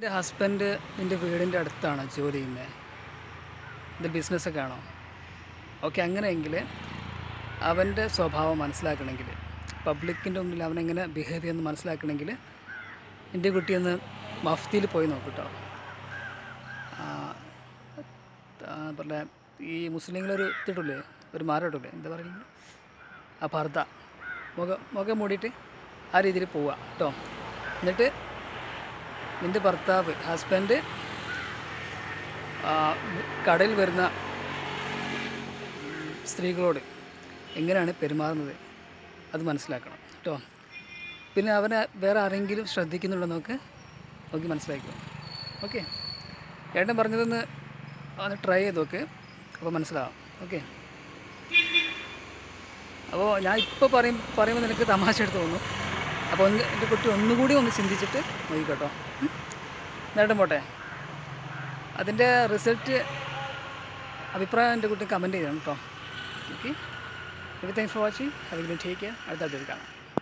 എൻ്റെ ഹസ്ബൻഡ് നിൻ്റെ വീടിൻ്റെ അടുത്താണ് ജോലി ചെയ്യുന്നത്. ഇത് ബിസിനസ്സൊക്കെ ആണോ? ഓക്കെ, അങ്ങനെയെങ്കിൽ അവൻ്റെ സ്വഭാവം മനസ്സിലാക്കണമെങ്കിൽ, പബ്ലിക്കിൻ്റെ മുന്നിൽ അവനെങ്ങനെ ബിഹേവ് ചെയ്യുമെന്ന് മനസ്സിലാക്കണമെങ്കിൽ എൻ്റെ കുട്ടിയൊന്ന് മഫ്തിയിൽ പോയി നോക്കൂട്ടോ. പറഞ്ഞ ഈ മുസ്ലിങ്ങളൊരു ഇതിട്ടില്ലേ, ഒരു മരം ഇട്ടില്ലേ, എന്താ പറയുന്നത്, ആ പർദ്ദ, മുഖം മൂടിയിട്ട് ആ രീതിയിൽ പോവുക കേട്ടോ. എന്നിട്ട് നിൻ്റെ ഭർത്താവ് ഹസ്ബൻഡ് കടയിൽ വരുന്ന സ്ത്രീകളോട് എങ്ങനെയാണ് പെരുമാറുന്നത് അത് മനസ്സിലാക്കണം കേട്ടോ. പിന്നെ അവനെ വേറെ ആരെങ്കിലും ശ്രദ്ധിക്കുന്നുണ്ടോ നോക്കി മനസ്സിലാക്കുക. ഓക്കെ, ഏട്ടൻ പറഞ്ഞതൊന്ന് ഒന്ന് ട്രൈ ചെയ്ത് നോക്ക്, അപ്പോൾ മനസ്സിലാവും. ഓക്കെ, അപ്പോൾ ഞാൻ ഇപ്പോൾ പറയുമ്പോൾ നിനക്ക് തമാശ എടുത്ത് തോന്നും. അപ്പോൾ എൻ്റെ കുട്ടി ഒന്നുകൂടി ഒന്ന് ചിന്തിച്ചിട്ട് നോക്കിക്കോട്ടോ. നേട്ടം പോട്ടെ. അതിൻ്റെ റിസൾട്ട് അഭിപ്രായം എൻ്റെ കുട്ടി കമൻറ്റ് ചെയ്യണം കേട്ടോ. Okay, thanks for watching. Have A great day. Take care. അടുത്ത വീഡിയോയിൽ കാണാം.